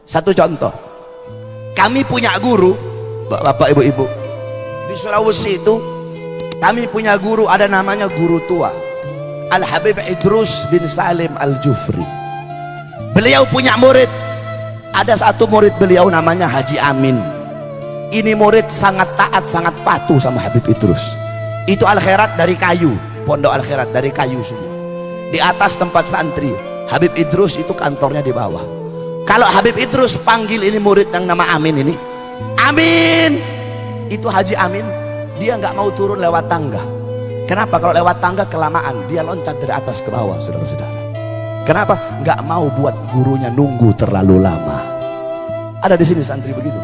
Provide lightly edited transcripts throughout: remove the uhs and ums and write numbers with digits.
Satu contoh, kami punya guru, bapak ibu-ibu, di Sulawesi itu kami punya guru, ada namanya guru tua, Al-Habib Idrus bin Salim Al-Jufri. Beliau punya murid, ada satu murid beliau namanya Haji Amin. Ini murid sangat taat, sangat patuh sama Habib Idrus. Itu Al-Khairat dari kayu, pondok Al-Khairat dari kayu semua. Di atas tempat santri, Habib Idrus itu kantornya di bawah. Kalau Habib Idrus panggil ini murid yang nama Amin ini, Amin, itu Haji Amin, dia nggak mau turun lewat tangga. Kenapa? Kalau lewat tangga kelamaan, dia loncat dari atas ke bawah, saudara-saudara. Kenapa? Nggak mau buat gurunya nunggu terlalu lama. Ada di sini santri begitu.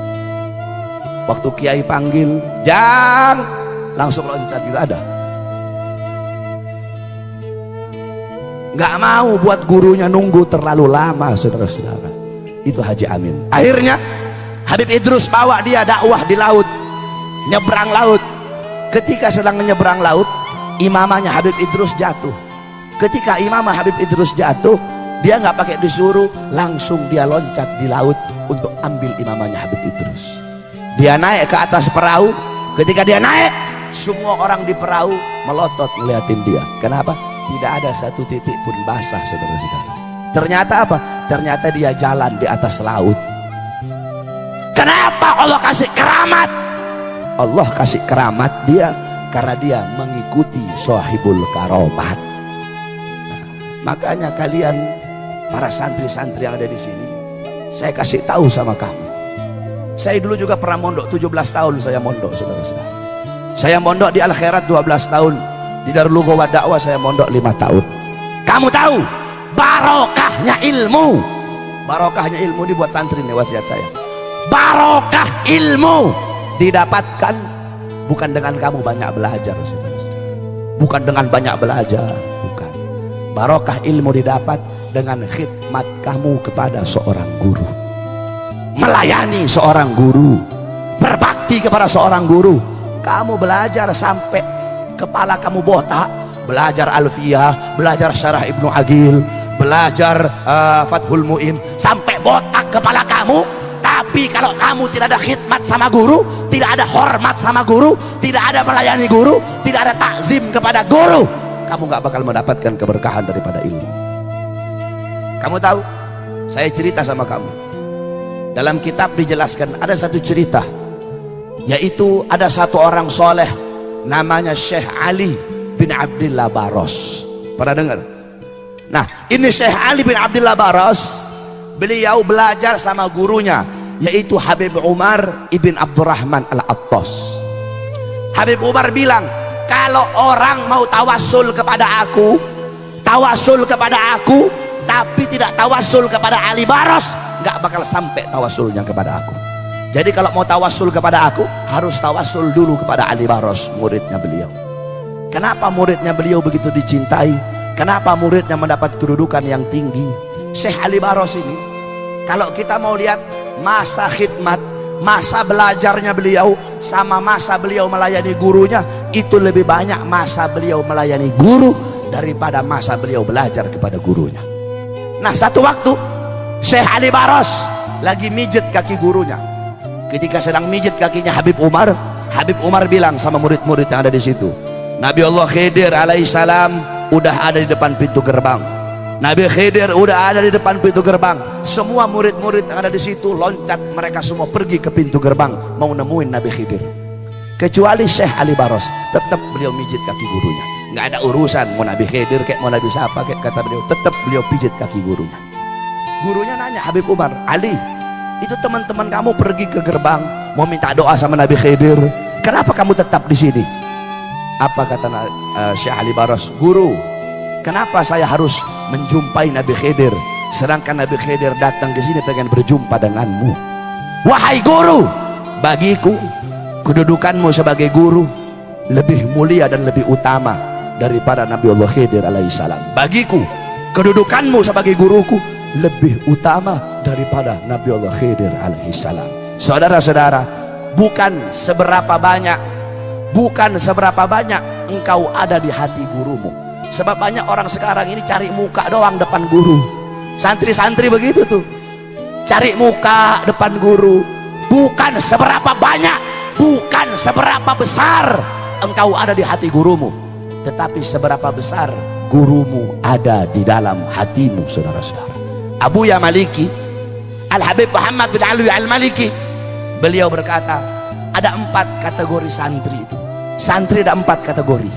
Waktu kiai panggil, Jang, langsung loncat gitu, ada. Nggak mau buat gurunya nunggu terlalu lama, saudara-saudara. Itu Haji Amin. Akhirnya Habib Idrus bawa dia dakwah di laut, nyebrang laut. Ketika sedang menyeberang laut, imamahnya Habib Idrus jatuh. Ketika imamah Habib Idrus jatuh, dia nggak pakai disuruh, langsung dia loncat di laut untuk ambil imamahnya Habib Idrus. Dia naik ke atas perahu. Ketika dia naik, semua orang di perahu melotot ngeliatin dia. Kenapa? Tidak ada satu titik pun basah, saudara-saudara. Ternyata apa? Ternyata dia jalan di atas laut. Kenapa Allah kasih keramat? Allah kasih keramat dia karena dia mengikuti sahibul karomat. Nah, makanya kalian para santri-santri yang ada di sini, saya kasih tahu sama kamu. Saya dulu juga pernah mondok 17 tahun saya mondok, saudara-saudara. Saya mondok di Al-Khairat 12 tahun. Di Darul Ghawa Dakwah saya mondok 5 tahun. Kamu tahu barokahnya ilmu. Barokahnya ilmu dibuat santri nih wasiat saya. Barokah ilmu didapatkan bukan dengan kamu banyak belajar, saudara-saudara. Bukan dengan banyak belajar, bukan. Barokah ilmu didapat dengan khidmat kamu kepada seorang guru. Melayani seorang guru, berbakti kepada seorang guru. Kamu belajar sampai kepala kamu botak, belajar Alfiyah, belajar Syarah Ibnu Agil, belajar Fathul Mu'in, sampai botak kepala kamu. Tapi kalau kamu tidak ada khidmat sama guru, tidak ada hormat sama guru, tidak ada melayani guru, tidak ada takzim kepada guru, kamu gak bakal mendapatkan keberkahan daripada ilmu. Kamu tahu, saya cerita sama kamu, dalam kitab dijelaskan ada satu cerita, yaitu ada satu orang soleh namanya Syekh Ali bin Abdillah Baros. Pernah dengar? Nah, ini Syekh Ali bin Abdillah Baros, beliau belajar sama gurunya, yaitu Habib Umar ibn Abdurrahman Al-Attas. Habib Umar bilang, kalau orang mau tawasul kepada aku, tapi tidak tawasul kepada Ali Baros, nggak bakal sampai tawasulnya kepada aku. Jadi kalau mau tawasul kepada aku, harus tawasul dulu kepada Ali Baros, muridnya beliau. Kenapa muridnya beliau begitu dicintai? Kenapa muridnya mendapat kedudukan yang tinggi? Syekh Ali Baros ini, kalau kita mau lihat masa khidmat, masa belajarnya beliau sama masa beliau melayani gurunya, itu lebih banyak masa beliau melayani guru daripada masa beliau belajar kepada gurunya. Nah, satu waktu Syekh Ali Baros lagi mijet kaki gurunya. Ketika sedang mijet kakinya Habib Umar bilang sama murid-murid yang ada di situ, Nabi Allah Khidir alaihissalam udah ada di depan pintu gerbang. Nabi Khidir udah ada di depan pintu gerbang. Semua murid-murid yang ada di situ loncat, mereka semua pergi ke pintu gerbang mau nemuin Nabi Khidir. Kecuali Syekh Ali Baros, tetap beliau mijit kaki gurunya. Nggak ada urusan mau Nabi Khidir kayak mau Nabi siapa kayak, kata beliau, tetap beliau pijit kaki gurunya. Gurunya nanya Habib Umar, Ali, itu teman-teman kamu pergi ke gerbang mau minta doa sama Nabi Khidir, kenapa kamu tetap di sini? Apa kata Syekh Ali Baros? Guru, kenapa saya harus menjumpai Nabi Khidir sedangkan Nabi Khidir datang ke sini pengen berjumpa denganmu? Wahai guru, bagiku kedudukanmu sebagai guru lebih mulia dan lebih utama daripada Nabi Allah Khidir alaihissalam. Bagiku kedudukanmu sebagai guruku lebih utama daripada Nabi Allah Khidir alaihissalam. Saudara-saudara, bukan seberapa banyak engkau ada di hati gurumu. Sebab banyak orang sekarang ini cari muka doang depan guru. Santri-santri begitu tuh, cari muka depan guru. Bukan seberapa banyak, bukan seberapa besar engkau ada di hati gurumu, tetapi seberapa besar gurumu ada di dalam hatimu, saudara-saudara. Abuya Maliki, Al-Habib Muhammad bin Alwi Al-Maliki, beliau berkata, ada 4 kategori santri itu. Santri ada 4 kategori.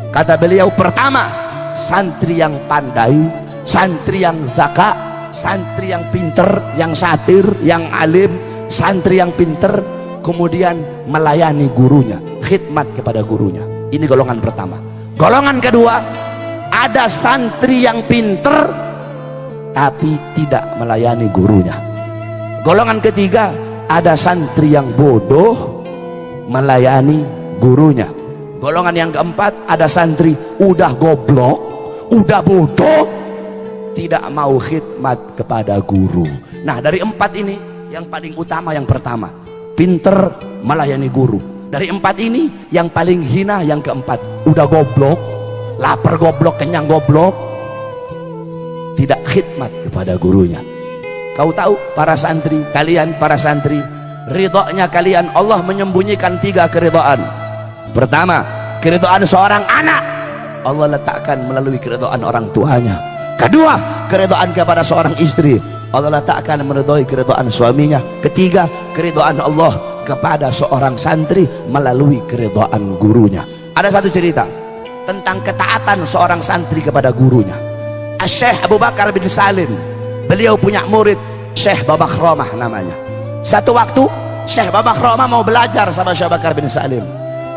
Kata beliau, pertama, santri yang pandai, santri yang zaka, santri yang pinter, yang satir, yang alim, santri yang pinter, kemudian melayani gurunya, khidmat kepada gurunya. Ini golongan pertama. Golongan kedua, ada santri yang pinter tapi tidak melayani gurunya. Golongan ketiga, ada santri yang bodoh melayani gurunya. Golongan yang keempat, ada santri udah goblok, udah bodoh, tidak mau khidmat kepada guru. Nah, dari 4 ini yang paling utama yang pertama, pinter melayani guru. Dari 4 ini yang paling hina yang keempat, udah goblok, lapar goblok, kenyang goblok, tidak khidmat kepada gurunya. Kau tahu para santri, kalian para santri, ridhonya kalian, Allah menyembunyikan 3 keridhaan. Pertama, keridhaan seorang anak, Allah letakkan melalui keridhaan orang tuanya. Kedua, keridhaan kepada seorang istri, Allah letakkan meridhoi keridhaan suaminya. Ketiga, keridhaan Allah kepada seorang santri melalui keridhaan gurunya. Ada satu cerita tentang ketaatan seorang santri kepada gurunya. Syekh Abu Bakar bin Salim, beliau punya murid Syekh Babakhromah namanya. Satu waktu Syekh Babakhromah mau belajar sama Syekh Bakar bin Salim.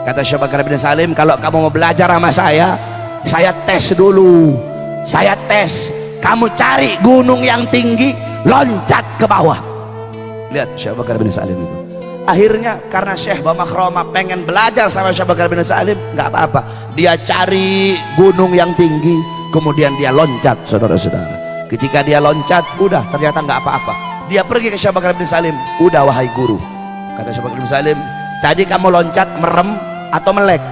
Kata Syekh Bakar bin Salim, kalau kamu mau belajar sama saya tes dulu. Saya tes, kamu cari gunung yang tinggi, loncat ke bawah. Lihat Syekh Bakar bin Salim itu. Akhirnya karena Syekh Babakhromah pengen belajar sama Syekh Bakar bin Salim, nggak apa-apa, dia cari gunung yang tinggi, kemudian dia loncat, saudara-saudara. Ketika dia loncat, udah ternyata nggak apa-apa. Dia pergi ke Syekh Bakar bin Salim, udah wahai guru, kata Syekh Bakar bin Salim, tadi kamu loncat merem atau melek?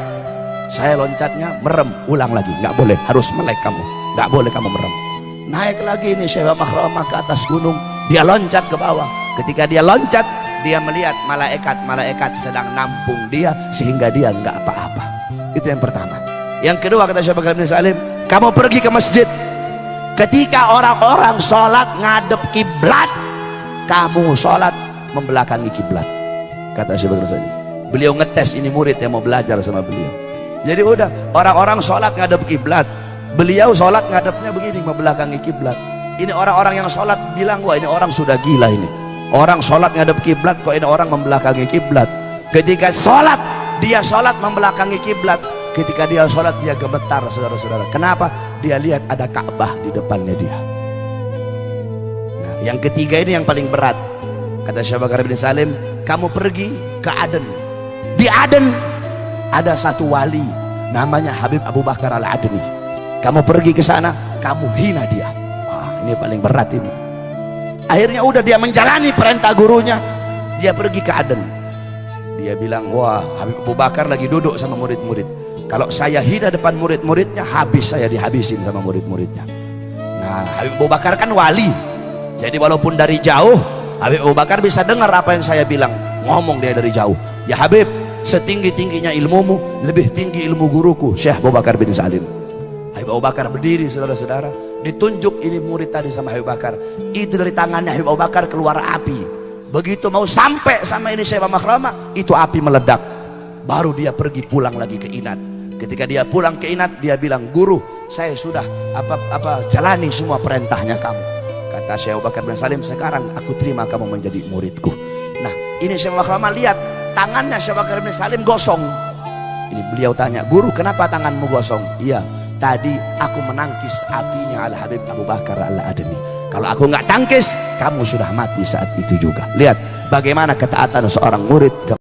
Saya loncatnya merem. Ulang lagi, nggak boleh, harus melek kamu, nggak boleh kamu merem. Naik lagi nih Syekh Babakhromah ke atas gunung, dia loncat ke bawah. Ketika dia loncat, dia melihat malaikat sedang nampung dia sehingga dia nggak apa-apa. Itu yang pertama. Yang kedua, kata Syekh Bakar bin Salim, kamu pergi ke masjid, ketika orang-orang sholat ngadep kiblat, kamu sholat membelakangi kiblat, kata Syekh Bakar bin Salim. Beliau ngetes ini murid yang mau belajar sama beliau. Jadi udah, orang-orang sholat ngadep kiblat, beliau sholat ngadepnya begini, membelakangi kiblat. Ini orang-orang yang sholat bilang, wah ini orang sudah gila ini. Orang sholat ngadep kiblat, kok ini orang membelakangi kiblat. Ketika sholat, dia sholat membelakangi kiblat. Ketika dia sholat, dia gemetar, saudara-saudara. Kenapa? Dia lihat ada Ka'bah di depannya dia. Nah, yang ketiga ini yang paling berat. Kata Syekh Bakar bin Salim, kamu pergi ke Aden. Di Aden ada satu wali namanya Habib Abu Bakar Al-Adni. Kamu pergi ke sana, kamu hina dia. Wah, ini paling berat ini. Akhirnya udah dia menjalani perintah gurunya, dia pergi ke Aden. Dia bilang, wah Habib Abu Bakar lagi duduk sama murid-murid, kalau saya hina depan murid-muridnya, habis saya dihabisin sama murid-muridnya. Nah, Habib Abu Bakar kan wali, jadi walaupun dari jauh Habib Abu Bakar bisa dengar apa yang saya bilang. Ngomong dia dari jauh, ya Habib, setinggi-tingginya ilmumu, lebih tinggi ilmu guruku Syekh Abu Bakar bin Salim. Habib Abu Bakar berdiri, saudara-saudara, ditunjuk ini murid tadi sama Habib Bakar. Itu dari tangannya Habib Abu Bakar keluar api. Begitu mau sampai sama ini Syekh Babakhromah, itu api meledak. Baru dia pergi pulang lagi ke Inat. Ketika dia pulang ke Inat, dia bilang, guru, saya sudah jalani semua perintahnya kamu. Kata Syekh Abu Bakar bin Salim, sekarang aku terima kamu menjadi muridku. Nah, ini Syekh Babakhromah lihat tangannya Syekh Bakar bin Salim gosong. Ini beliau tanya, guru, kenapa tanganmu gosong? Iya, tadi aku menangkis apinya Al Habib Abu Bakar Al-Adni. Kalau aku nggak tangkis, kamu sudah mati saat itu juga. Lihat bagaimana ketaatan seorang murid